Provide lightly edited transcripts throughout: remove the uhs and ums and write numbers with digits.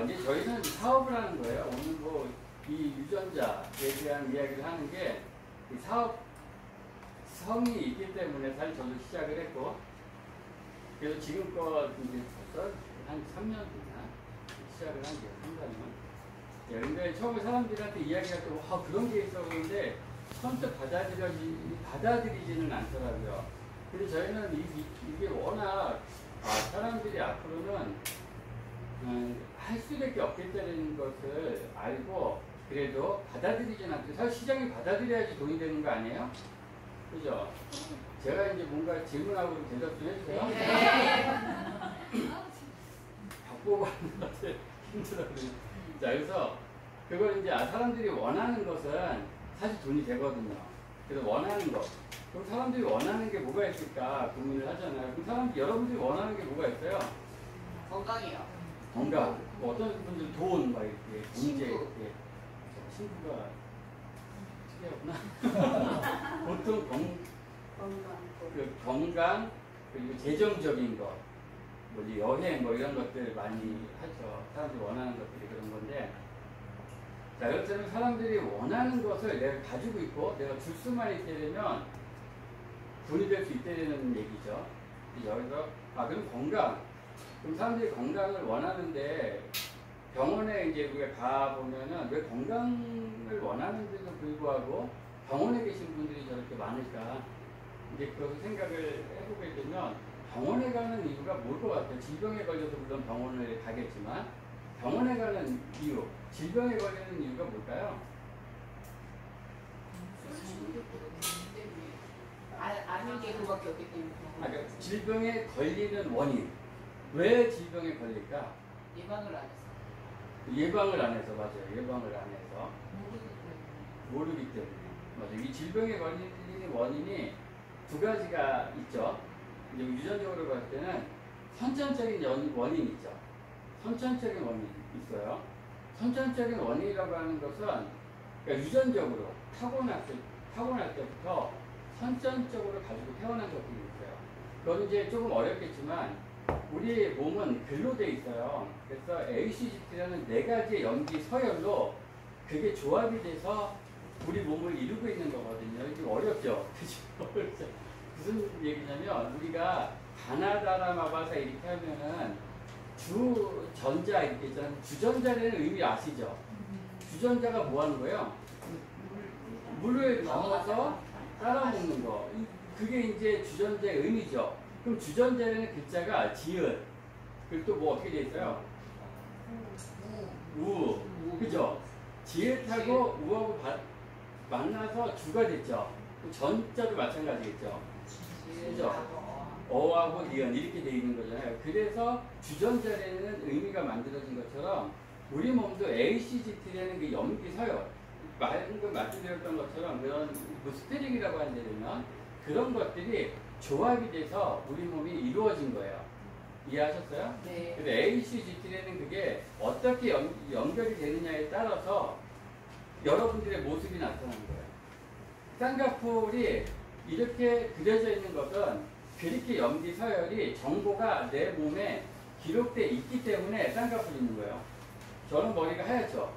이제 저희는 사업을 하는 거예요. 오늘 뭐 이 유전자에 대한 이야기를 하는 게 이 사업 성이 있기 때문에 사실 저도 시작을 했고, 그래서 지금껏 이제 벌써 한 3년 됐나 시작을 한 게 3, 4년. 예, 근데 처음에 사람들한테 이야기할 때 와 그런 게 있어 그러는데 선뜻 받아들이지는 않더라고요. 그래서 저희는 이게 워낙 사람들이 앞으로는 할 수밖에 없겠다는 것을 알고 그래도 받아들이진 않고, 사실 시장이 받아들여야지 돈이 되는 거 아니에요? 그죠? 제가 이제 뭔가 질문하고 대답 좀 해주세요. 바꾸고 하는 것 같아요. 힘들어요. 자, 그래서 그걸 이제 사람들이 원하는 것은 사실 돈이 되거든요. 그래서 원하는 것. 그럼 사람들이 원하는 게 뭐가 있을까 고민을 하잖아요. 그럼 여러분들이 원하는 게 뭐가 있어요? 건강이요. 건강. 뭐 어떤 분들은 돈, 막 이렇게, 문제, 이렇게. 친구가 특이하구나. 보통 건강, 그리고 재정적인 것, 뭐 여행, 뭐 이런 것들 많이 하죠. 사람들이 원하는 것들이 그런 건데. 자, 그렇다면 사람들이 원하는 것을 내가 가지고 있고 내가 줄 수만 있게 되면 돈이 될 수 있다는 얘기죠. 여기서 그럼 건강. 그럼 사람들이 건강을 원하는데 병원에 이제 우리가 가보면은 왜 건강을 원하는데도 불구하고 병원에 계신 분들이 저렇게 많을까? 이제 그것을 생각을 해보게 되면 병원에 가는 이유가 뭘 것 같아요? 질병에 걸려서 물론 병원을 가겠지만 병원에 가는 이유, 질병에 걸리는 이유가 뭘까요? 아는 게 그밖에 없기 때문에. 그러니까 질병에 걸리는 원인. 왜 질병에 걸릴까? 예방을 안 해서. 예방을 안 해서, 맞아요. 예방을 안 해서. 모르기 때문에. 맞아요. 이 질병에 걸리는 원인이 두 가지가 있죠. 이제 유전적으로 봤을 때는 선천적인 원인이 있죠. 선천적인 원인이 있어요. 선천적인 원인이라고 하는 것은 그러니까 유전적으로 타고날 때부터 선천적으로 가지고 태어난 것들이 있어요. 그건 이제 조금 어렵겠지만 우리 몸은 글로 돼 있어요. 그래서 ACGT라는 4가지의 염기 서열로 그게 조합이 돼서 우리 몸을 이루고 있는 거거든요. 이게 어렵죠? 어렵죠? 무슨 얘기냐면 우리가 가나다라 마바사 이렇게 하면은 주전자 이렇게 있잖아요. 주전자라는 의미 아시죠? 주전자가 뭐 하는 거예요? 물을 담아서 따라 먹는 거. 그게 이제 주전자의 의미죠. 그럼 주전자라는 글자가 지읒. 그리고 또 뭐 어떻게 돼 있어요? 우. 그죠? 지읒하고 우하고 만나서 주가 됐죠. 전자도 마찬가지겠죠. 그죠? 어하고 니은 이렇게 돼 있는 거잖아요. 그래서 주전자라는 의미가 만들어진 것처럼 우리 몸도 ACGT라는 그 염기 서열, 방금 말씀드렸던 것처럼 그런 뭐 스테링이라고 하는 데 되면 그런 것들이 조합이 돼서 우리 몸이 이루어진 거예요. 이해하셨어요? 네. 근데 ACGT라는 그게 어떻게 연결이 되느냐에 따라서 여러분들의 모습이 나타나는 거예요. 쌍꺼풀이 이렇게 그려져 있는 것은 그렇게 염기 서열이 정보가 내 몸에 기록되어 있기 때문에 쌍꺼풀이 있는 거예요. 저는 머리가 하얗죠?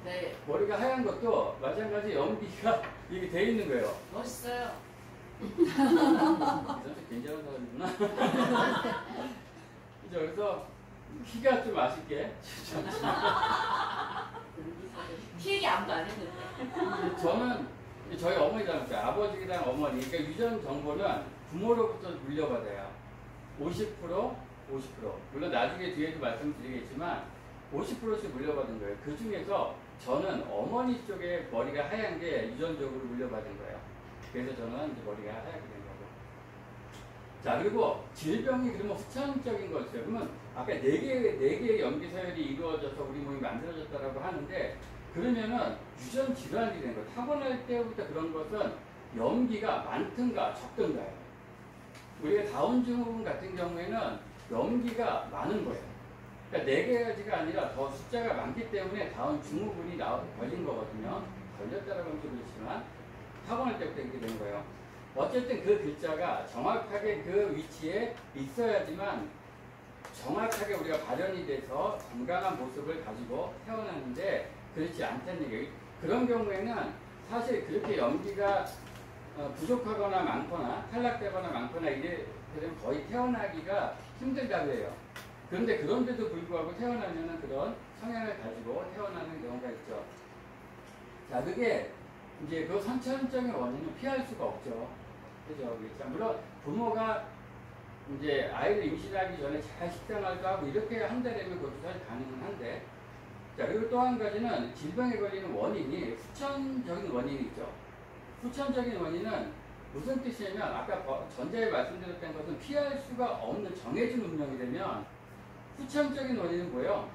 네. 머리가 하얀 것도 마찬가지 염기가 이렇게 되어 있는 거예요. 멋있어요. 이 선수 괜찮은 사람이구나. 그죠? 그래서 키가 좀 아쉽게. 키 얘기 아무도 안 했는데. 저는 저희 어머니 닮았어요. 아버지랑 어머니. 그러니까 유전 정보는 부모로부터 물려받아요. 50%, 50%. 물론 나중에 뒤에도 말씀드리겠지만 50%씩 물려받은 거예요. 그 중에서 저는 어머니 쪽에 머리가 하얀 게 유전적으로 물려받은 거예요. 그래서 저는 이제 머리가 하얗게 된 거고. 자, 그리고 질병이 그러면 후천적인 거였어요. 그러면 아까 4개의 염기 서열이 이루어져서 우리 몸이 만들어졌다라고 하는데 그러면은 유전 질환이 된 거예요. 타고날 때부터 그런 것은 염기가 많든가 적든가예요. 우리가 다운 증후군 같은 경우에는 염기가 많은 거예요. 그러니까 4가지가 아니라 더 숫자가 많기 때문에 다운 증후군이 걸린 거거든요. 걸렸다라고 하면 좀 그렇지만 타고날 때부터 이렇게 된 거예요. 어쨌든 그 글자가 정확하게 그 위치에 있어야지만 정확하게 우리가 발현이 돼서 건강한 모습을 가지고 태어나는데 그렇지 않다는 얘기예요. 그런 경우에는 사실 그렇게 연기가 부족하거나 많거나 탈락되거나 많거나 이래 되면 거의 태어나기가 힘들다고 해요. 그런데 그런데도 불구하고 태어나면은 그런 성향을 가지고 태어나는 경우가 있죠. 자, 그게 이제 그 선천적인 원인은 피할 수가 없죠. 그죠? 그렇죠? 물론 부모가 이제 아이를 임신하기 전에 잘 식생활도 하고 이렇게 한다면 그것도 사실 가능은 한데, 자, 그리고 또 한 가지는 질병에 걸리는 원인이 후천적인 원인이 있죠. 후천적인 원인은 무슨 뜻이냐면 아까 전자에 말씀드렸던 것은 피할 수가 없는 정해진 운명이 되면 후천적인 원인은 뭐예요?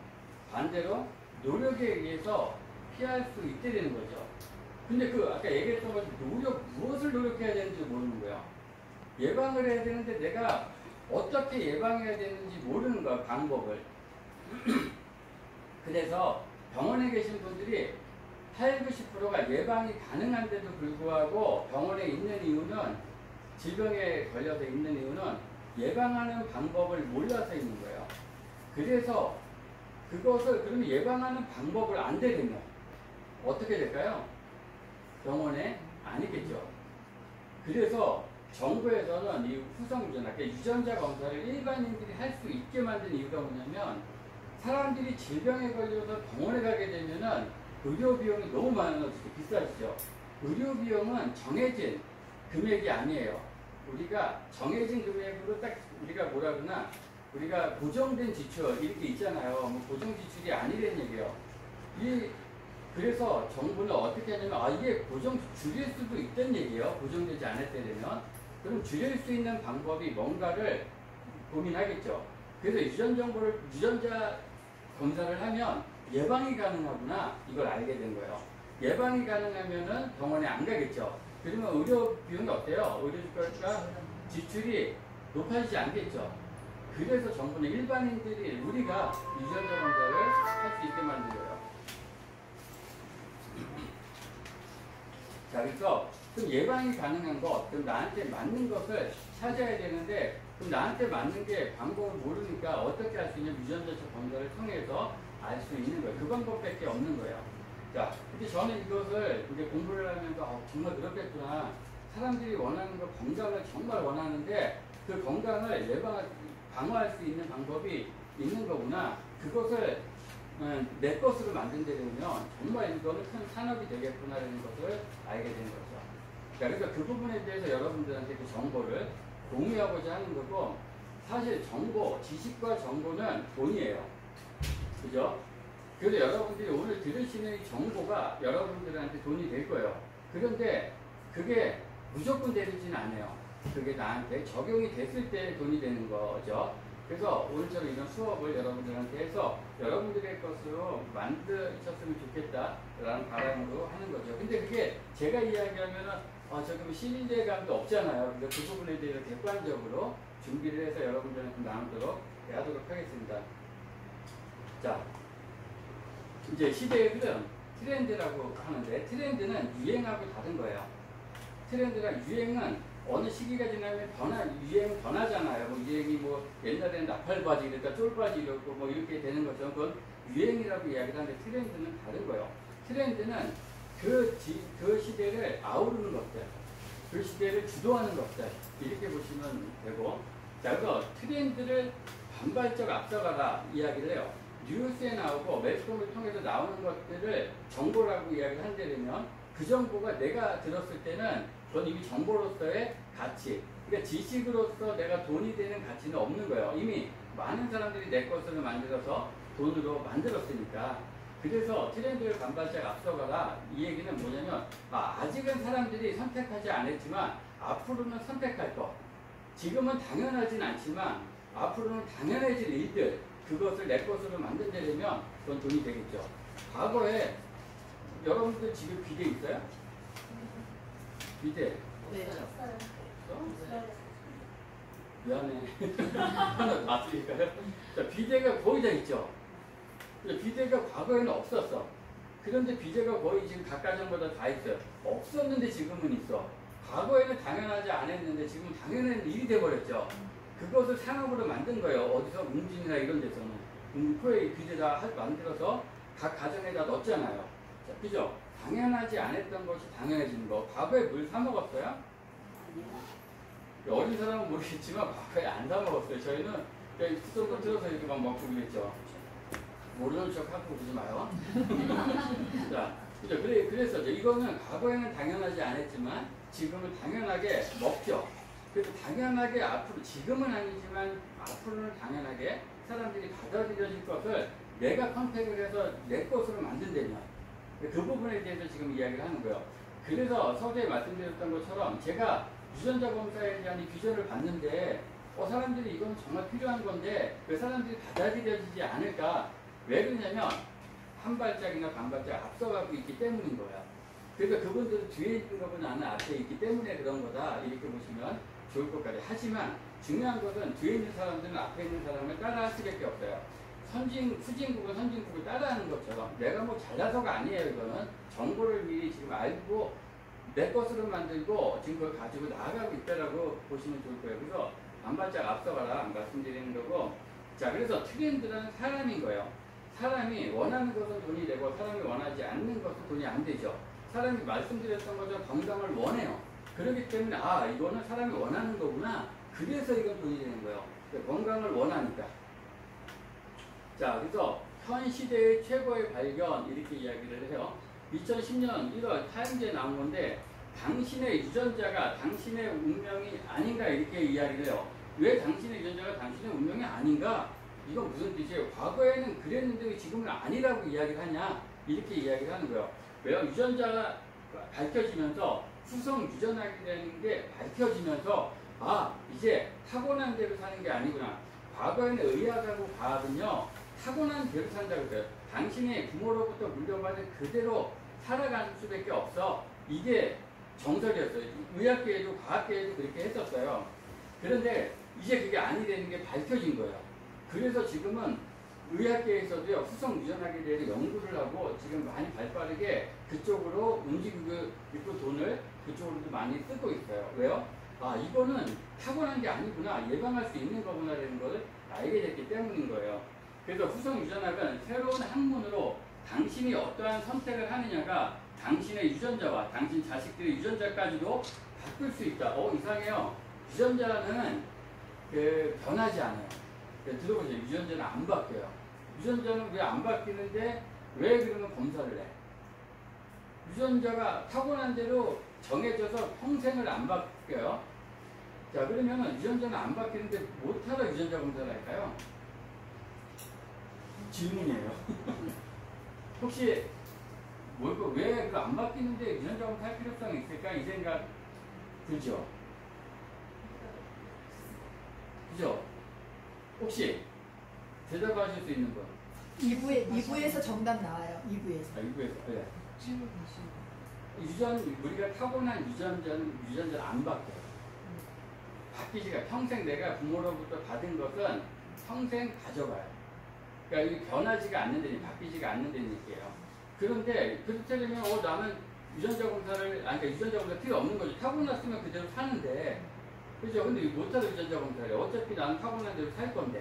반대로 노력에 의해서 피할 수 있게 되는 거죠. 근데 그 아까 얘기했던 것처럼 무엇을 노력해야 되는지 모르는 거예요. 예방을 해야 되는데 내가 어떻게 예방해야 되는지 모르는 거야, 방법을. 그래서 병원에 계신 분들이 8, 90%가 예방이 가능한데도 불구하고 병원에 있는 이유는, 질병에 걸려서 있는 이유는 예방하는 방법을 몰라서 있는 거예요. 그래서 그것을 그러면 예방하는 방법을 안 되겠냐? 어떻게 될까요? 병원에 안 있겠죠. 그래서 정부에서는 이 후성유전자, 유전자 검사를 일반인들이 할 수 있게 만든 이유가 뭐냐면, 사람들이 질병에 걸려서 병원에 가게 되면은 의료 비용이 너무 많아지죠. 비싸지죠. 의료 비용은 정해진 금액이 아니에요. 우리가 정해진 금액으로 딱 우리가 뭐라 그러나 우리가 고정된 지출 이렇게 있잖아요. 뭐 고정 지출이 아니라는 얘기예요. 그래서 정부는 어떻게 하냐면 이게 고정 줄일 수도 있다는 얘기예요. 고정되지 않을 때 되면. 그럼 줄일 수 있는 방법이 뭔가를 고민하겠죠. 그래서 유전자 검사를 하면 예방이 가능하구나 이걸 알게 된 거예요. 예방이 가능하면은 병원에 안 가겠죠. 그러면 의료 비용이 어때요? 의료기관 지출이 높아지지 않겠죠. 그래서 정부는 일반인들이 우리가 유전자 검사를 할 수 있게 만든 거예요. 자, 그래서 그럼 예방이 가능한 것, 그럼 나한테 맞는 것을 찾아야 되는데, 그럼 나한테 맞는 게 방법을 모르니까 어떻게 할 수 있냐? 유전자 검사를 통해서 알 수 있는 거예요. 그 방법밖에 없는 거예요. 자, 근데 저는 이것을 이제 공부를 하면서 정말 그렇겠구나. 사람들이 원하는 거, 건강을 정말 원하는데 그 건강을 방어할 수 있는 방법이 있는 거구나. 그것을 내 것으로 만든다면 정말 이거는 큰 산업이 되겠구나라는 것을 알게 된 거죠. 자, 그래서 그 부분에 대해서 여러분들한테 그 정보를 공유하고자 하는 거고, 사실 정보, 지식과 정보는 돈이에요. 그죠? 그래서 여러분들이 오늘 들으시는 이 정보가 여러분들한테 돈이 될 거예요. 그런데 그게 무조건 되지는 않아요. 그게 나한테 적용이 됐을 때 돈이 되는 거죠. 그래서 오늘처럼 이런 수업을 여러분들한테 해서 여러분들의 것으로 만드셨으면 좋겠다라는 바람으로 하는 거죠. 근데 그게 제가 이야기하면은 저기 신뢰감도 없잖아요. 그래서 그 부분에 대해서 객관적으로 준비를 해서 여러분들한테 나누도록 하도록 하겠습니다. 자, 이제 시대의 흐름, 트렌드라고 하는데, 트렌드는 유행하고 다른 거예요. 트렌드가, 유행은 어느 시기가 지나면 유행은 변하잖아요. 뭐 유행이 뭐 옛날에는 나팔바지 이랬다 쫄바지 이렇고 뭐 이렇게 되는 것처럼 그건 유행이라고 이야기를 하는데, 트렌드는 다른 거예요. 트렌드는 그 시대를 아우르는 것들, 그 시대를 주도하는 것들, 이렇게 보시면 되고, 자, 그래서 트렌드를 반발적 앞서가라 이야기를 해요. 뉴스에 나오고 매스컴을 통해서 나오는 것들을 정보라고 이야기를 한다면, 그 정보가 내가 들었을 때는 그건 이미 정보로서의 가치, 그러니까 지식으로서 내가 돈이 되는 가치는 없는 거예요. 이미 많은 사람들이 내 것으로 만들어서 돈으로 만들었으니까. 그래서 트렌드를 반발적 앞서가라 이 얘기는 뭐냐면, 아직은 사람들이 선택하지 않았지만 앞으로는 선택할 것, 지금은 당연하진 않지만 앞으로는 당연해질 일들, 그것을 내 것으로 만든다면 그건 돈이 되겠죠. 과거에 여러분들 집에 비데 있어요? 비데? 네. 없어? 미안해. 하나 맞으니까요. 자, 비데가 거의 다 있죠. 비데가 과거에는 없었어. 그런데 비데가 거의 지금 각 가정마다 다 있어요. 없었는데 지금은 있어. 과거에는 당연하지 않았는데 지금은 당연한 일이 돼버렸죠. 그것을 산업으로 만든 거예요. 어디서 웅진이나 이런 데서는. 코에 규제다 만들어서 각 가정에다 넣었잖아요. 자, 그죠? 당연하지 않았던 것이 당연해지는 거. 과거에 물 사 먹었어요? 어린 사람은 모르겠지만 과거에 안 사 먹었어요. 저희는 수돗물 틀어서 이렇게 막 먹고 그랬죠. 모르는 척 하고 그러지 마요. 자, 그죠? 그래서 이거는 과거에는 당연하지 않았지만 지금은 당연하게 먹죠. 그래서 당연하게 앞으로, 지금은 아니지만 앞으로는 당연하게 사람들이 받아들여질 것을 내가 컨택을 해서 내 것으로 만든다면 그 부분에 대해서 지금 이야기를 하는 거예요. 그래서 서두에 말씀드렸던 것처럼 제가 유전자 검사에 대한 이 비전을 봤는데 사람들이 이건 정말 필요한 건데 왜 사람들이 받아들여지지 않을까? 왜 그러냐면 한 발짝이나 반 발짝 앞서가고 있기 때문인 거야. 그러니까 그분들은 뒤에 있는 것보다 나는 앞에 있기 때문에 그런 거다, 이렇게 보시면 좋을 것 같아요. 하지만 중요한 것은 뒤에 있는 사람들은 앞에 있는 사람을 따라할 수밖에 없어요. 후진국은 선진국을 따라하는 것처럼 내가 뭐 잘나서가 아니에요. 이거는 정보를 미리 지금 알고 내 것으로 만들고 지금 그걸 가지고 나아가고 있다라고 보시면 좋을 거예요. 그래서 한 발짝 앞서가라 말씀드리는 거고, 자, 그래서 트렌드는 사람인 거예요. 사람이 원하는 것은 돈이 되고 사람이 원하지 않는 것은 돈이 안 되죠. 사람이 말씀드렸던 것처럼 건강을 원해요. 그렇기 때문에 이거는 사람이 원하는 거구나. 그래서 이건 돈이 되는 거예요. 건강을 원하니까. 자, 그래서 현 시대의 최고의 발견, 이렇게 이야기를 해요. 2010년 1월 타임즈에 나온 건데 당신의 유전자가 당신의 운명이 아닌가, 이렇게 이야기를 해요. 왜 당신의 유전자가 당신의 운명이 아닌가? 이건 무슨 뜻이에요? 과거에는 그랬는데 왜 지금은 아니라고 이야기를 하냐? 이렇게 이야기를 하는 거예요. 왜요? 유전자가 밝혀지면서 후성 유전학이라는 게 밝혀지면서 이제 타고난 대로 사는 게 아니구나. 과거에는 의학하고 과학은요, 타고난 대로 산다고 그래요. 당신이 부모로부터 물려받은 그대로 살아갈 수밖에 없어. 이게 정설이었어요. 의학계에도 과학계에도 그렇게 했었어요. 그런데 이제 그게 아니라는 게 밝혀진 거예요. 그래서 지금은 의학계에서도요, 후성 유전학에 대해서 연구를 하고 지금 많이 발빠르게 그쪽으로 움직이고 있고 돈을 그쪽으로도 많이 쓰고 있어요. 왜요? 이거는 타고난 게 아니구나, 예방할 수 있는 거구나라는 걸 알게 됐기 때문인 거예요. 그래서 후성 유전학은 새로운 학문으로 당신이 어떠한 선택을 하느냐가 당신의 유전자와 당신 자식들의 유전자까지도 바꿀 수 있다. 이상해요. 유전자는 변하지 않아요. 들어보세요. 유전자는 안 바뀌어요. 유전자는 왜 안 바뀌는데 왜 그러면 검사를 해? 유전자가 타고난 대로 정해져서 평생을 안 바뀌어요. 자, 그러면 유전자는 안 바뀌는데 못하러 유전자 검사를 할까요? 질문이에요. 혹시 왜 안 바뀌는데 유전자 검사할 필요성이 있을까? 이 생각 들죠? 그죠? 혹시 대답하실 수 있는 분? 2부에서 정답 나와요. 2부에서. 2부에서. 네. 우리가 타고난 유전자는 안 바뀌어요. 바뀌지가, 평생 내가 부모로부터 받은 것은 평생 가져가요. 그러니까 이게 변하지가 않는다니, 바뀌지가 않는다는 얘기예요. 그런데 그렇다면 나는 유전자 검사를, 그러니까 유전자 검사 필요 없는 거죠. 타고났으면 그대로 사는데, 그죠? 근데 못하도 유전자 검사를 해. 어차피 나는 타고난 대로 살 건데,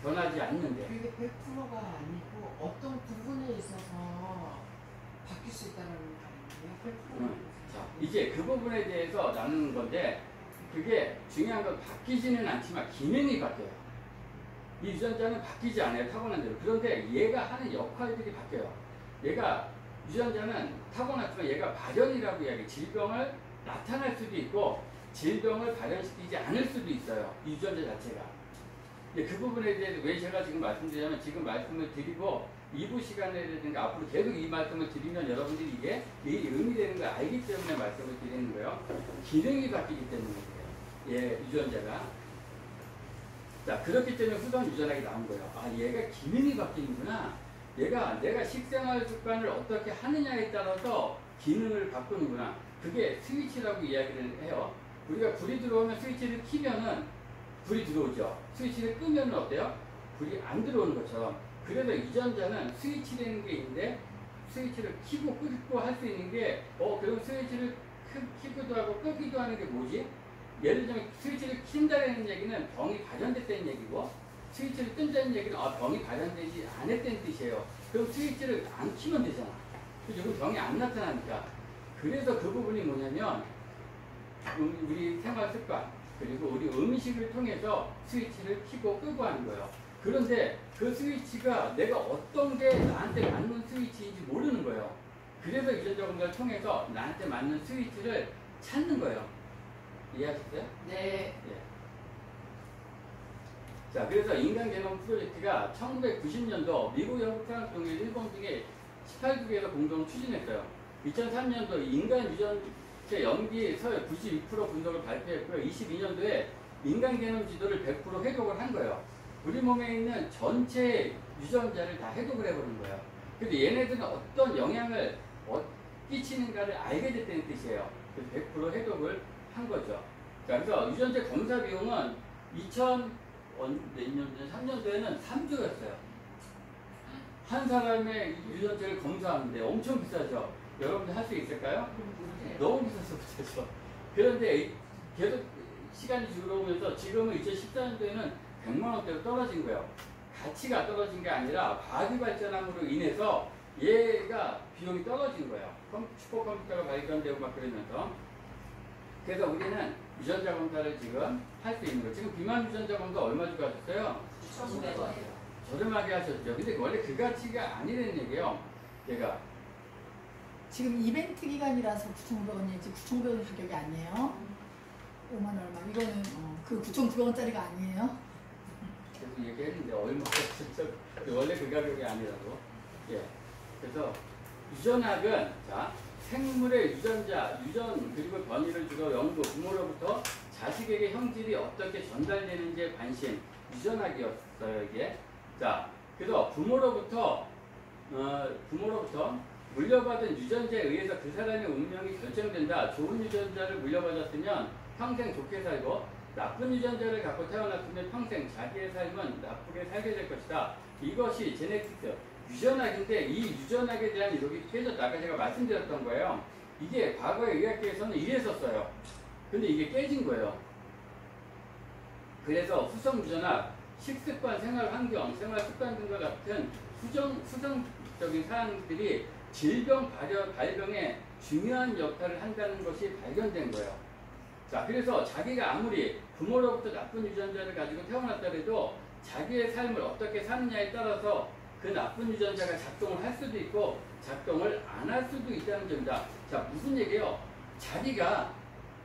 변하지 않는데. 그게 100%가 아니고 어떤 부분에 있어서 바뀔 수 있다는 말이에요. 100%. 자, 이제 그 부분에 대해서 나누는 건데, 그게 중요한 건 바뀌지는 않지만 기능이 바뀌어요. 이 유전자는 바뀌지 않아요. 타고난 대로. 그런데 얘가 하는 역할들이 바뀌어요. 유전자는 타고났지만 얘가 발현이라고 이야기해요. 질병을 나타날 수도 있고 질병을 발현시키지 않을 수도 있어요. 이 유전자 자체가. 근데 그 부분에 대해서 왜 제가 지금 말씀드리냐면, 지금 말씀을 드리고 2부 시간이라든가 앞으로 계속 이 말씀을 드리면 여러분들이 이게 의미되는 걸 알기 때문에 말씀을 드리는 거예요. 기능이 바뀌기 때문이에요. 유전자가. 자, 그렇기 때문에 후성 유전학이 나온 거예요. 얘가 기능이 바뀌는구나. 내가 식생활 습관을 어떻게 하느냐에 따라서 기능을 바꾸는구나. 그게 스위치라고 이야기를 해요. 우리가 불이 들어오면 스위치를 키면은 불이 들어오죠. 스위치를 끄면 어때요? 불이 안 들어오는 것처럼. 그래서 유전자는 스위치라는 게 있는데, 스위치를 켜고 끄고 할 수 있는 게, 그럼 스위치를 켜기도 하고 끄기도 하는 게 뭐지? 예를 들면 스위치를 킨다는 얘기는 병이 발현됐다는 얘기고 스위치를 끈다는 얘기는 병이 발현되지 않았다는 뜻이에요. 그럼 스위치를 안 키면 되잖아. 그죠? 병이 안 나타나니까. 그래서 그 부분이 뭐냐면 우리 생활 습관 그리고 우리 음식을 통해서 스위치를 켜고 끄고 하는 거예요. 그런데 그 스위치가 내가 어떤 게 나한테 맞는 스위치인지 모르는 거예요. 그래서 유전자 검사를 통해서 나한테 맞는 스위치를 찾는 거예요. 이해하셨어요? 네. 예. 자, 그래서 인간 게놈 프로젝트가 1990년도 미국, 영국, 프랑스, 독일, 일본 등의 18국에서 공동 추진했어요. 2003년도 인간 유전체 염기 서열 92% 분석을 발표했고요. 22년도에 인간 게놈 지도를 100% 해독을 한 거예요. 우리 몸에 있는 전체 유전자를 다 해독을 해버린 거예요. 그래서 얘네들은 어떤 영향을 끼치는가를 알게 됐다는 뜻이에요. 그래서 100% 해독을 한 거죠. 자, 그래서 유전자 검사 비용은 2003년도에는 3조였어요. 한 사람의 유전자를 검사하는데 엄청 비싸죠. 여러분들 할 수 있을까요? 너무 비싸서 못하죠. 그런데 계속 시간이 줄어오면서 지금은 2014년도에는 100만 원대로 떨어진 거예요. 가치가 떨어진 게 아니라 과학이 발전함으로 인해서 얘가 비용이 떨어진 거예요. 슈퍼컴퓨터가 발견되고 막 그러면서. 그래서 우리는 유전자 검사를 지금 할 수 있는 거예요. 지금 비만 유전자 검사 얼마 주고 하셨어요? 1,500원. 저렴하게 하셨죠. 근데 원래 그 가치가 아니라는 얘기예요. 얘가. 지금 이벤트 기간이라서 9,900원이지 9,900원 가격이 아니에요. 5만 얼마. 이거는 그 9,900원짜리가 아니에요. 계속 얘기했는데 얼마가 진짜 원래 그 가격이 아니라고. 예. 그래서 유전학은 자 생물의 유전자, 유전 그리고 변이를 주로 연구 부모로부터 자식에게 형질이 어떻게 전달되는지에 관심 유전학이었어요 이게. 자 그래서 부모로부터 물려받은 유전자에 의해서 그 사람의 운명이 결정된다. 좋은 유전자를 물려받았으면 평생 좋게 살고 나쁜 유전자를 갖고 태어났으면 평생 자기의 삶은 나쁘게 살게 될 것이다. 이것이 제네틱스 유전학인데 이 유전학에 대한 이론이 깨졌다. 아까 제가 말씀드렸던 거예요. 이게 과거의 의학계에서는 이랬었어요. 근데 이게 깨진 거예요. 그래서 후성 유전학, 식습관, 생활 환경, 생활 습관 등과 같은 수성적인 사항들이 질병 발병에 중요한 역할을 한다는 것이 발견된 거예요. 자, 그래서 자기가 아무리 부모로부터 나쁜 유전자를 가지고 태어났더라도 자기의 삶을 어떻게 사느냐에 따라서 그 나쁜 유전자가 작동을 할 수도 있고 작동을 안 할 수도 있다는 점이다. 자, 무슨 얘기예요? 자기가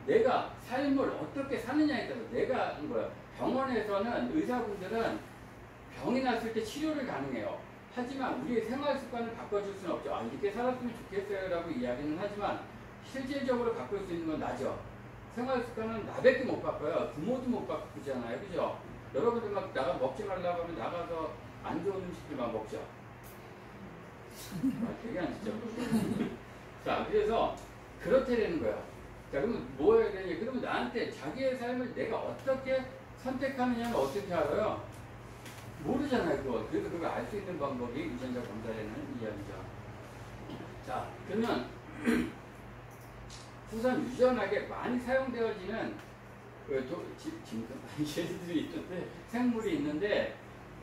내가 삶을 어떻게 사느냐에 따라서 내가 하는 거예요. 병원에서는 의사분들은 병이 났을 때 치료를 가능해요. 하지만 우리의 생활 습관을 바꿔줄 수는 없죠. 아, 이렇게 살았으면 좋겠어요 라고 이야기는 하지만 실질적으로 바꿀 수 있는 건 나죠. 생활 습관은 나밖에 못 바꿔요. 부모도 못 바꾸잖아요. 그죠? 여러분들 막 나가 먹지 말라고 하면 나가서 안 좋은 음식들만 먹죠. 아, 되게 안 진짜. 자, 그래서 그렇다는 거예요. 자, 그러면 뭐 해야 되냐? 그러면 나한테 자기의 삶을 내가 어떻게 선택하느냐는 어떻게 알아요? 모르잖아요, 그거. 그래서 그걸 알 수 있는 방법이 유전자 검사라는 이야기죠. 자, 그러면 우선 유전학에 많이 사용되어지는 얘들이 있는데 생물이 있는데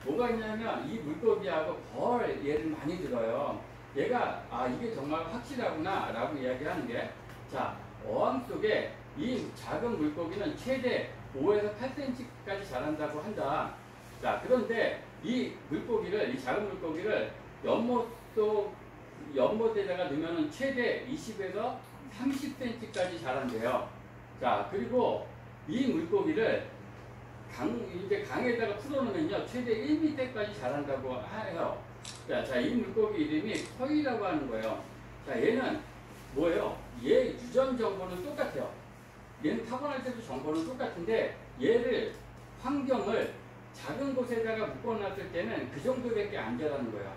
뭐가 있냐면 이 물고기하고 벌 얘를 많이 들어요. 얘가 이게 정말 확실하구나 라고 이야기하는 게 자 어항 속에 이 작은 물고기는 최대 5에서 8cm까지 자란다고 한다. 자 그런데 이 작은 물고기를 연못에다가 넣으면 최대 20에서 30cm까지 자란대요. 자 그리고 이 물고기를 강에다가 풀어놓으면요 최대 1m까지 자란다고 해요. 자, 이 물고기 이름이 커이라고 하는 거예요. 자, 얘는 뭐예요? 얘 유전 정보는 똑같아요. 얘는 타고날 때도 정보는 똑같은데 얘를 환경을 작은 곳에다가 묶어놨을 때는 그 정도밖에 안 자라는 거예요.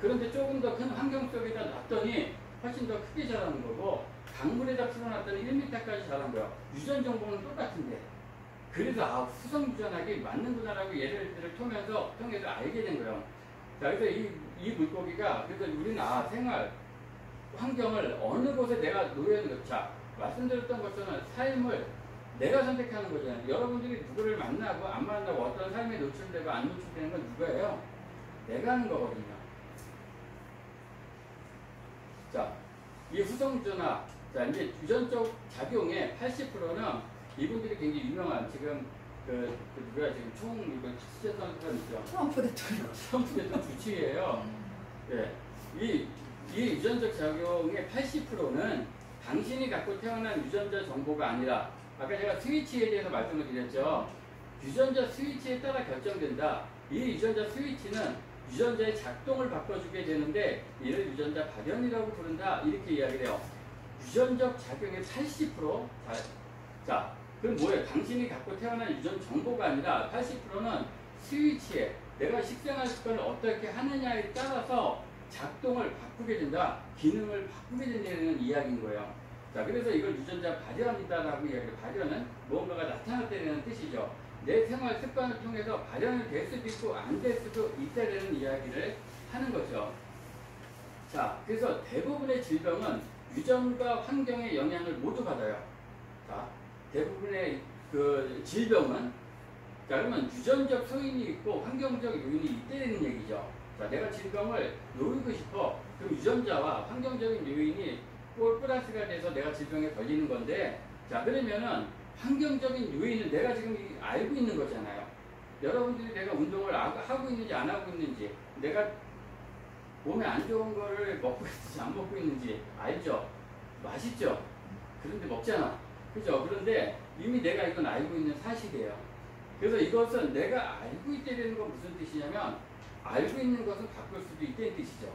그런데 조금 더 큰 환경 속에다 놨더니 훨씬 더 크게 자라는 거고 강물에다 풀어놨더니 1m까지 자란 거예요. 유전 정보는 똑같은데 그래서 후성 유전학이 맞는구나라고 얘들을 통해서 알게 된 거예요. 자, 그래서 이 물고기가 그래서 우리는 생활 환경을 어느 곳에 내가 놓여있는 것. 자, 말씀드렸던 것처럼 삶을 내가 선택하는 거잖아요. 여러분들이 누구를 만나고 안 만나고 어떤 삶에 노출되고 안 노출되는 건 누가예요? 내가 하는 거거든요. 자, 이 후성주나 자 이제 유전적 작용의 80%는 이분들이 굉장히 유명한 지금 그 누구야 지금 총 이거 취재선 사람 있죠? 트럼프 대통령. 트럼프 대통령 주치의예요. 네. 이 유전적 작용의 80%는 당신이 갖고 태어난 유전자 정보가 아니라 아까 제가 스위치에 대해서 말씀을 드렸죠. 유전자 스위치에 따라 결정된다. 이 유전자 스위치는 유전자의 작동을 바꿔주게 되는데 이를 유전자 발현이라고 부른다. 이렇게 이야기를 해요. 유전적 작용의 80%? 자, 그럼 뭐예요? 당신이 갖고 태어난 유전 정보가 아니라 80%는 스위치에 내가 식생활 습관을 어떻게 하느냐에 따라서 작동을 바꾸게 된다. 기능을 바꾸게 된다는 이야기인 거예요. 자, 그래서 이걸 유전자 발현이다라고 이야기해요. 발현은 무언가가 나타났다는 뜻이죠. 내 생활 습관을 통해서 발현이 될 수도 있고 안 될 수도 있다는 이야기를 하는 거죠. 자, 그래서 대부분의 질병은 유전과 환경의 영향을 모두 받아요. 자, 대부분의 그 질병은 자, 그러면 유전적 소인이 있고 환경적 요인이 있다는 얘기죠. 자, 내가 질병을 놓이고 싶어. 그럼 유전자와 환경적인 요인이 플러스가 돼서 내가 질병에 걸리는 건데, 자, 그러면은 환경적인 요인은 내가 지금 알고 있는 거잖아요. 여러분들이 내가 운동을 하고 있는지 안 하고 있는지, 내가 몸에 안 좋은 거를 먹고 있는지 안 먹고 있는지 알죠? 맛있죠? 그런데 먹잖아. 그죠? 그런데 이미 내가 이건 알고 있는 사실이에요. 그래서 이것은 내가 알고 있다는 건 무슨 뜻이냐면, 알고 있는 것은 바꿀 수도 있다는 뜻이죠.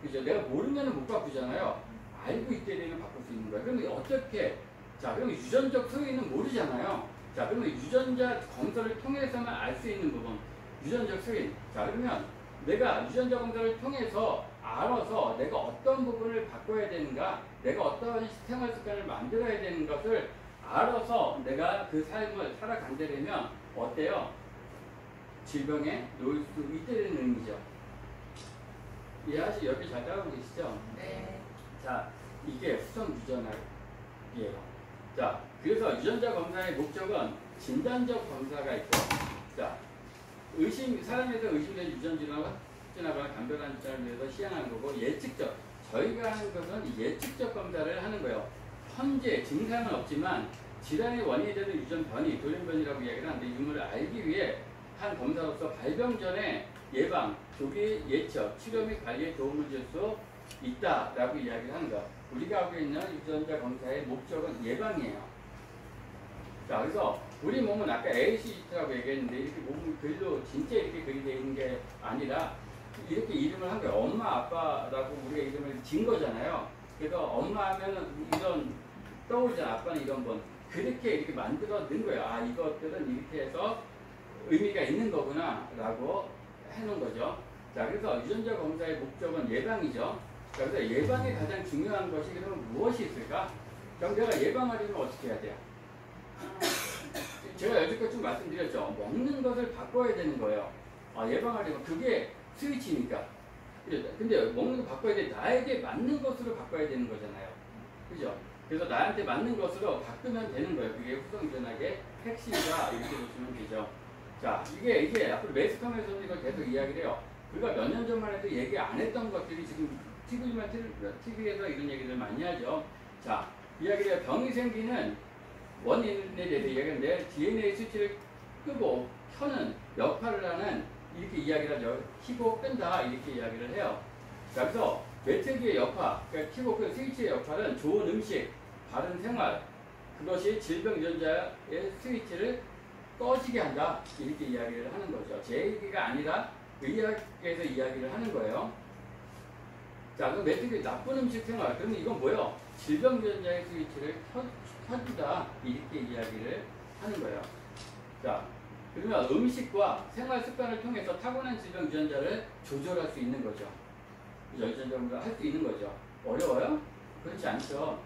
그죠? 내가 모르면 못 바꾸잖아요. 알고 있다는 바꿀 수 있는 거예요. 그러면 어떻게? 자, 그러면 유전적 소인은 모르잖아요. 자, 그러면 유전자 검사를 통해서만 알 수 있는 부분, 유전적 소인. 자, 그러면 내가 유전자 검사를 통해서 알아서 내가 어떤 부분을 바꿔야 되는가, 내가 어떤 생활 습관을 만들어야 되는 것을 알아서 내가 그 삶을 살아간다면 어때요? 질병에 놓일 수 있다는 의미죠. 이해하시, 여기 잘 따라오고 계시죠? 네. 자, 이게 후성 유전학이에요. 자, 그래서 유전자 검사의 목적은 진단적 검사가 있고, 자, 사람에서 의심된 유전 질환을 확진하거나 감별하는 질환을 위해서 시행하는 거고, 예측적, 저희가 하는 것은 예측적 검사를 하는 거예요. 현재 증상은 없지만 질환의 원인이 되는 유전 변이, 돌연변이라고 이야기를 하는데, 유무를 알기 위해 한 검사로서 발병 전에 예방, 조기 예측, 치료 및 관리에 도움을 줄 수 있다라고 이야기를 하는 거. 우리가 하고 있는 유전자 검사의 목적은 예방이에요. 자, 그래서 우리 몸은 아까 ACT라고 얘기했는데 이렇게 몸 글로 진짜 이렇게 그리 되어 있는 게 아니라 이렇게 이름을 한 거예요. 엄마, 아빠라고 우리가 이름을 진 거잖아요. 그래서 엄마 하면은 이런 떠오르잖아. 아빠는 이런 번. 그렇게 이렇게 만들어 는 거예요. 아, 이것들은 이렇게 해서 의미가 있는 거구나 라고 해놓은 거죠. 자, 그래서 유전자 검사의 목적은 예방이죠. 자, 그래서 예방이 가장 중요한 것이 그러면 무엇이 있을까? 그럼 내가 예방하려면 어떻게 해야 돼요? 제가 여태껏 좀 말씀드렸죠. 먹는 것을 바꿔야 되는 거예요. 아, 예방하려면 그게 스위치니까. 근데 먹는 거 바꿔야 돼. 나에게 맞는 것으로 바꿔야 되는 거잖아요. 그죠? 그래서 나한테 맞는 것으로 바꾸면 되는 거예요. 그게 후성유전학의 핵심이다. 이렇게 보시면 되죠. 자, 이게 앞으로 매스컴에서도 이걸 계속 이야기를 해요. 우리가 몇 년 전만 해도 얘기 안 했던 것들이 지금 TV에서 이런 얘기를 많이 하죠. 자, 이야기를 해요. 병이 생기는 원인에 대해서 이야기하는데 DNA 수치를 끄고 켜는 역할을 하는 이렇게 이야기를 하죠. 키고 끈다 이렇게 이야기를 해요. 자, 그래서 매트기의 역할, 그러니까 키고 끈 스위치의 역할은 좋은 음식, 바른 생활, 그것이 질병 유전자의 스위치를 꺼지게 한다 이렇게 이야기를 하는 거죠. 제 얘기가 아니라 의학에서 이야기를 하는 거예요. 자, 그럼 매트기 나쁜 음식 생활, 그러면 이건 뭐예요? 질병 유전자의 스위치를 켜준다 이렇게 이야기를 하는 거예요. 자, 그러면 음식과 생활 습관을 통해서 타고난 질병 유전자를 조절할 수 있는 거죠. 유전자 할 수 있는 거죠. 어려워요? 그렇지 않죠.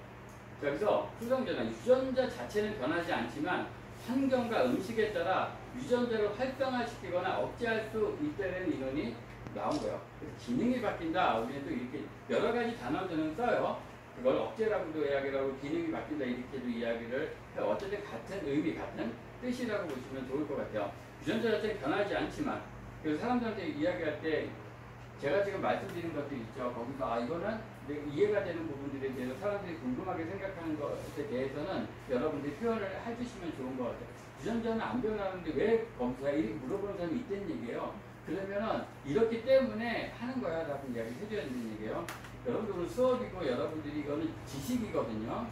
자, 그래서 후성유전학 유전자 자체는 변하지 않지만 환경과 음식에 따라 유전자를 활성화시키거나 억제할 수 있다는 이론이 나온 거예요. 그래서 기능이 바뀐다. 우리는 또 이렇게 여러 가지 단어들은 써요. 그걸 억제라고도 이야기를 하고 기능이 바뀐다 이렇게도 이야기를 해요. 어쨌든 같은 의미, 같은 뜻이라고 보시면 좋을 것 같아요. 유전자 자체는 변하지 않지만 그래서 사람들한테 이야기할 때 제가 지금 말씀드린 것들 있죠. 거기서 이거는 이해가 되는 부분들에 대해서 사람들이 궁금하게 생각하는 것에 대해서는 여러분들이 표현을 해주시면 좋은 것 같아요. 유전자는 안 변하는데 왜 검사해? 이렇게 물어보는 사람이 있다는 얘기예요. 그러면은 이렇기 때문에 하는 거야 라고 이야기 해줘야 된다는 얘기예요. 여러분들은 수업이고 여러분들이 이거는 지식이거든요.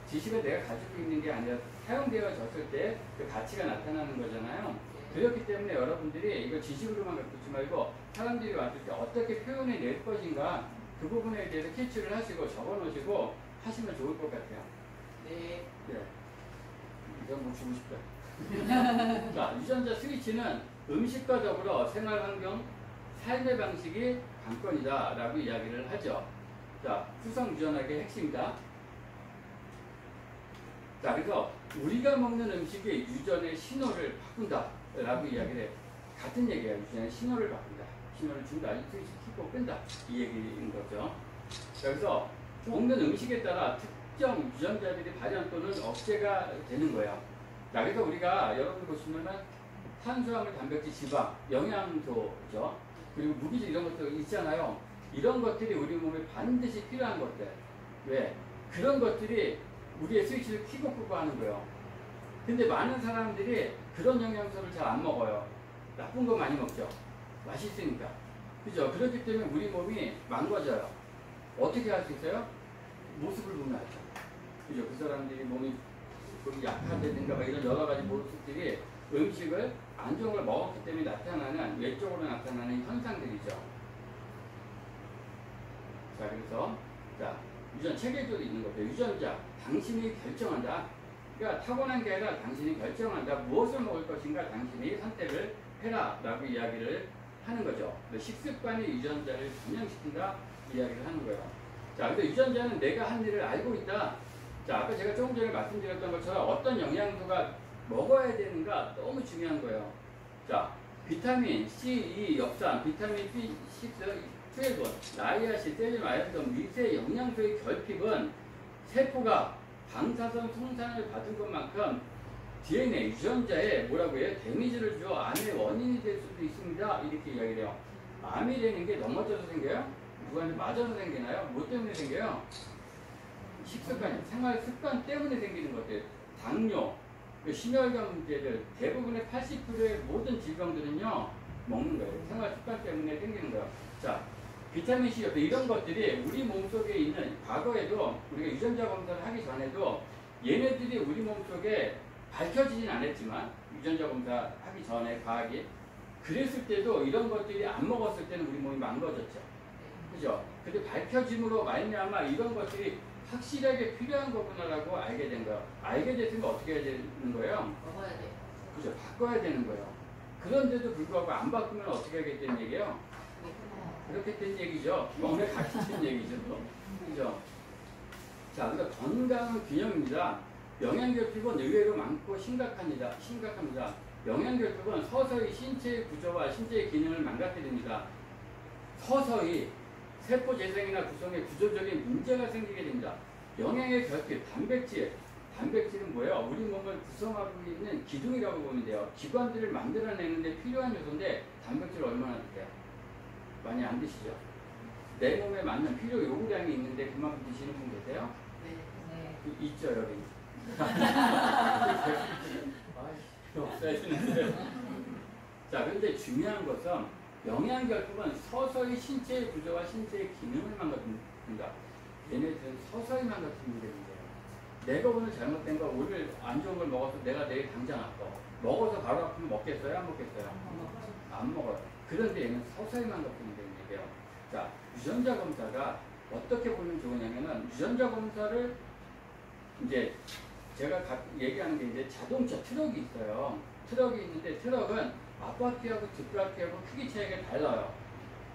지식은 내가 가지고 있는 게 아니라 사용되어졌을 때 그 가치가 나타나는 거잖아요. 그렇기 때문에 여러분들이 이거 지식으로만 갖고 있지 말고 사람들이 왔을 때 어떻게 표현해 낼 것인가 그 부분에 대해서 캐치를 하시고 적어 놓으시고 하시면 좋을 것 같아요. 네. 네. 이거 뭐 주고 싶다. 자, 유전자 스위치는 음식과 더불어 생활환경, 삶의 방식이 관건이다 라고 이야기를 하죠. 자, 후성 유전학의 핵심이다. 자, 그래서 우리가 먹는 음식이 유전의 신호를 바꾼다 라고 이야기를 해요. 같은 얘기예요. 유전의 신호를 바꾼다. 신호를 준다. 스위치 켜고 끈다. 이 얘기인 거죠. 자, 그래서 먹는 음식에 따라 특정 유전자들이 발현 또는 억제가 되는 거예요. 자, 그래서 우리가 여러분 보시면은 탄수화물, 단백질, 지방, 영양소죠. 그리고 무기질 이런 것도 있잖아요. 이런 것들이 우리 몸에 반드시 필요한 것들. 왜? 그런 것들이 우리의 스위치를 켜고 끄고 하는 거예요. 근데 많은 사람들이 그런 영양소를 잘 안 먹어요. 나쁜 거 많이 먹죠. 맛있으니까. 그죠? 그렇기 때문에 우리 몸이 망가져요. 어떻게 할 수 있어요? 모습을 보면 알죠. 그죠? 그 사람들이 몸이 약하다든가 이런 여러 가지 모습들이 음식을 안 좋은 걸 먹었기 때문에 나타나는, 외적으로 나타나는 현상들이죠. 자, 그래서, 자, 유전 체계적으로 있는 거죠. 유전자, 당신이 결정한다. 그러니까 타고난 게 아니라 당신이 결정한다. 무엇을 먹을 것인가 당신이 선택을 해라. 라고 이야기를 하는 거죠. 식습관이 유전자를 변형시킨다. 이야기를 하는 거예요. 자, 그래서 유전자는 내가 한 일을 알고 있다. 자, 아까 제가 조금 전에 말씀드렸던 것처럼 어떤 영양소가 먹어야 되는가 너무 중요한 거예요. 자, 비타민 C, E, 엽산, 비타민 B6, 12, 나이아신, 셀륨, 아연성, 미세 영양소의 결핍은 세포가 방사선 송산을 받은 것만큼 DNA, 유전자에 뭐라고 해요? 데미지를 주어 암의 원인이 될 수도 있습니다. 이렇게 이야기를 해요. 암이 되는 게 넘어져서 생겨요? 누구한테 맞아서 생기나요? 뭐 때문에 생겨요? 식습관, 생활 습관 때문에 생기는 것들. 당뇨, 심혈관 문제들, 대부분의 80%의 모든 질병들은요, 먹는 거예요. 생활 습관 때문에 생기는 거예요. 자, 비타민C, 이런 것들이 우리 몸속에 있는, 과거에도 우리가 유전자 검사를 하기 전에도 얘네들이 우리 몸속에 밝혀지진 않았지만, 유전자 검사 하기 전에 과학이, 그랬을 때도 이런 것들이 안 먹었을 때는 우리 몸이 망가졌죠. 그죠? 근데 밝혀짐으로 말미암아 이런 것들이 확실하게 필요한 거구나라고 알게 된 거예요. 알게 됐으면 어떻게 해야 되는 거예요? 먹어야 돼. 그죠? 바꿔야 되는 거예요. 그런데도 불구하고 안 바꾸면 어떻게 하겠다는 얘기예요? 그렇게 된 얘기죠. 몸에 가르친 얘기죠. 그죠? 자, 그러니까 건강은 균형입니다. 영양결핍은 의외로 많고 심각합니다. 영양결핍은 서서히 신체의 구조와 신체의 기능을 망가뜨립니다. 서서히 세포 재생이나 구성에 구조적인 문제가 생기게 됩니다. 영양의 결핍, 단백질은 뭐예요? 우리 몸을 구성하고 있는 기둥이라고 보면 돼요. 기관들을 만들어내는데 필요한 요소인데 단백질 얼마나 드세요? 많이 안 드시죠? 내 몸에 맞는 필요 요구량이 있는데 그만큼 드시는 분 계세요? 네. 있죠, 여기. 없어야 되는데. 자, 그런데 중요한 것은 영양결핍은 서서히 신체의 구조와 신체의 기능을 망가뜨립니다. 얘네들은 서서히 망가뜨리는 게 문제예요. 내가 오늘 잘못된 거, 오늘 안 좋은 걸 먹어서 내가 내일 당장 아파. 먹어서 바로 아프면 먹겠어요? 안 먹겠어요? 안 먹어요. 그런데 얘는 서서히 망가뜨리는 얘기예요. 자, 유전자 검사가 어떻게 보면 좋으냐면은, 유전자 검사를 이제 제가 얘기하는 게 이제 자동차 트럭이 있어요. 트럭이 있는데 트럭은 앞바퀴하고 뒷바퀴하고 크기 차이가 달라요.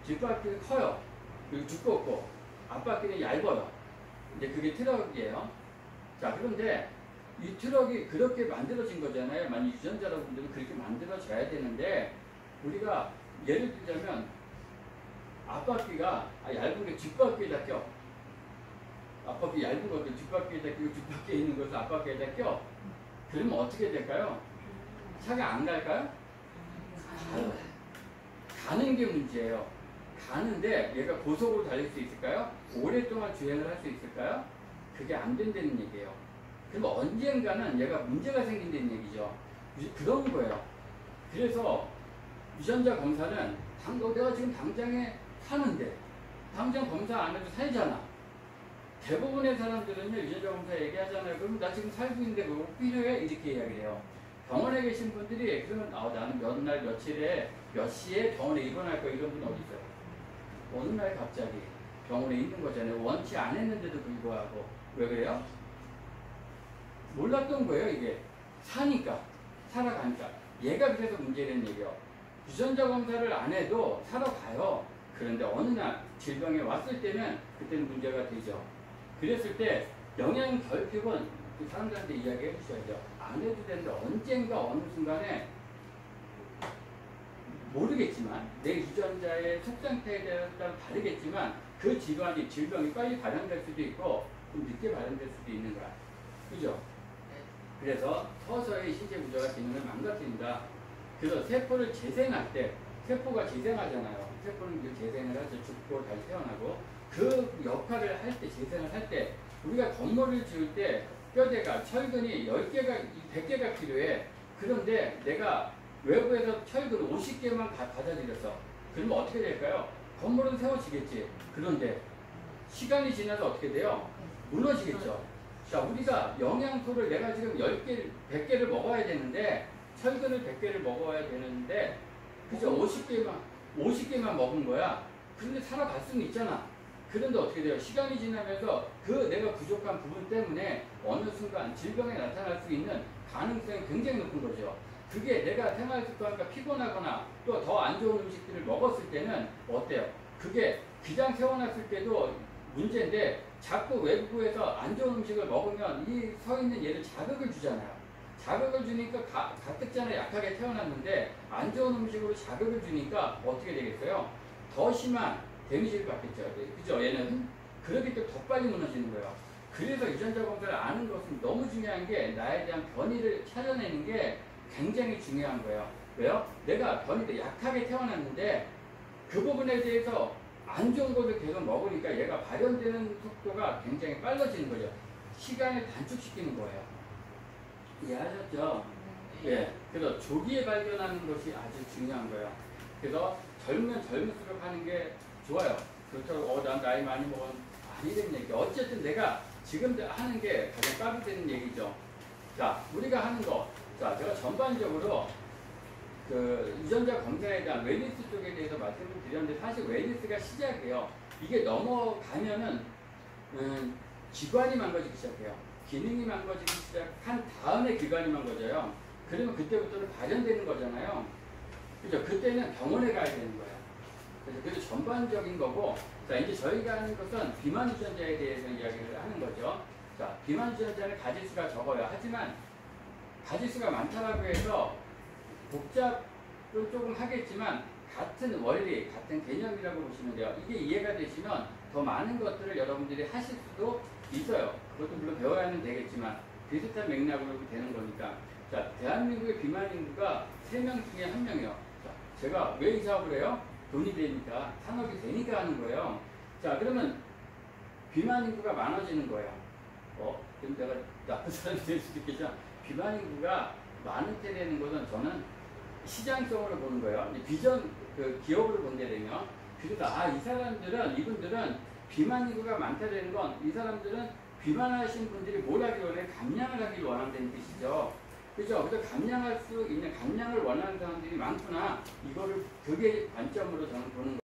뒷바퀴는 커요. 그리고 두껍고 앞바퀴는 얇아요. 이제 그게 트럭이에요. 자, 그런데 이 트럭이 그렇게 만들어진 거잖아요. 만약 유전자라고 분들은 그렇게 만들어져야 되는데, 우리가 예를 들자면 앞바퀴가 얇은 게 뒷바퀴에다 껴. 앞바퀴 얇은 것도 뒷바퀴에다 끼고 뒷바퀴에 있는 것을 앞바퀴에다 껴. 그러면 어떻게 될까요? 차가 안 갈까요? 가요. 가는 게 문제예요. 가는데 얘가 고속으로 달릴 수 있을까요? 오랫동안 주행을 할 수 있을까요? 그게 안 된다는 얘기예요. 그럼 언젠가는 얘가 문제가 생긴다는 얘기죠. 그런 거예요. 그래서 유전자 검사는 내가 지금 당장에 사는데 당장 검사 안 해도 살잖아. 대부분의 사람들은요, 유전자 검사 얘기하잖아요. 그럼 나 지금 살고 있는데 그거 필요해? 이렇게 이야기해요. 병원에 계신 분들이 그러면 나는 몇 날 며칠에 몇 시에 병원에 입원할 거야, 이런 분 어디 있어요? 어느 날 갑자기 병원에 있는 거잖아요. 원치 안 했는데도 불구하고. 왜 그래요? 몰랐던 거예요. 이게 사니까, 살아가니까. 얘가 그래서 문제라는 얘기예요. 유전자 검사를 안 해도 살아가요. 그런데 어느 날 질병이 왔을 때는 그때는 문제가 되죠. 그랬을 때 영양 결핍은 그 사람들한테 이야기해 주셔야죠. 안 해도 되는데 언젠가 어느 순간에 모르겠지만 내 유전자의 속상태에 따라 다르겠지만 그 질병이 빨리 발현될 수도 있고 좀 늦게 발현될 수도 있는 거야. 그죠? 그래서 서서히 신체 구조가 기능을 망가뜨린다. 그래서 세포를 재생할 때 세포가 재생하잖아요. 세포는 그 재생을 하죠. 죽고 다시 태어나고 그 역할을 할 때, 재생을 할 때 우리가 건물을 지을 때 뼈대가, 철근이 10개가, 100개가 필요해. 그런데 내가 외부에서 철근 50개만 받아들였어. 그러면 어떻게 될까요? 건물은 세워지겠지. 그런데 시간이 지나서 어떻게 돼요? 무너지겠죠. 자, 우리가 영양소를 내가 지금 10개, 100개를 먹어야 되는데 철근을 100개를 먹어야 되는데 그죠? 50개만 먹은 거야. 그런데 살아갈 수는 있잖아. 그런데 어떻게 돼요? 시간이 지나면서 그 내가 부족한 부분 때문에 어느 순간 질병에 나타날 수 있는 가능성이 굉장히 높은 거죠. 그게 내가 생활 습관과 피곤하거나 또 더 안 좋은 음식들을 먹었을 때는 어때요? 그게 기장 세워놨을 때도 문제인데 자꾸 외부에서 안 좋은 음식을 먹으면 이 서 있는 얘를 자극을 주잖아요. 자극을 주니까 가뜩잖아 약하게 태어났는데 안 좋은 음식으로 자극을 주니까 어떻게 되겠어요? 더 심한 데미지를 받겠죠. 그죠? 얘는 그렇기 때문에 더 빨리 무너지는 거예요. 그래서 유전자 검사를 아는 것은 너무 중요한 게 나에 대한 변이를 찾아내는 게 굉장히 중요한 거예요. 왜요? 내가 변이돼 약하게 태어났는데 그 부분에 대해서 안 좋은 것을 계속 먹으니까 얘가 발현되는 속도가 굉장히 빨라지는 거죠. 시간을 단축시키는 거예요. 이해하셨죠? 예. 그래서 조기에 발견하는 것이 아주 중요한 거예요. 그래서 젊으면 젊을수록 하는 게 좋아요. 그렇다고 난 나이 많이 먹은 아니된 얘기. 어쨌든 내가 지금 하는 게 가장 까부되는 얘기죠. 자, 우리가 하는 거. 자, 제가 전반적으로 그 유전자 검사에 대한 웰니스 쪽에 대해서 말씀을 드렸는데 사실 웰니스가 시작이에요. 이게 넘어가면은 기관이 망가지기 시작해요. 기능이 망가지기 시작한 다음에 기관이 망가져요. 그러면 그때부터는 발현되는 거잖아요. 그죠? 그때는 병원에 가야 되는 거예요. 그래서 그게 전반적인 거고, 자, 이제 저희가 하는 것은 비만 유전자에 대해서 이야기를 하는 거죠. 자, 비만 유전자는 가지수가 적어요. 하지만 가지수가 많다라고 해서 복잡은 조금 하겠지만 같은 원리, 같은 개념이라고 보시면 돼요. 이게 이해가 되시면 더 많은 것들을 여러분들이 하실 수도 있어요. 그것도 물론 배워야 하면 되겠지만 비슷한 맥락으로 되는 거니까. 자, 대한민국의 비만 인구가 3명 중에 1명이요. 자, 제가 왜 이 사업을 해요? 돈이 되니까, 산업이 되니까 하는 거예요. 자, 그러면 비만 인구가 많아지는 거예요. 그럼 내가 나쁜 사람이 될 수도 있겠지만 비만 인구가 많은 때 되는 것은 저는 시장성으로 보는 거예요. 비전, 기업으로 본데 되면. 그래서, 이분들은 비만 인구가 많다 되는 건 이 사람들은 비만하신 분들이 뭘 하기 원해? 감량을 하길 원한다는 뜻이죠. 그죠? 그래서 감량을 원하는 사람들이 많구나. 이거를 그게 관점으로 저는 보는 거예요.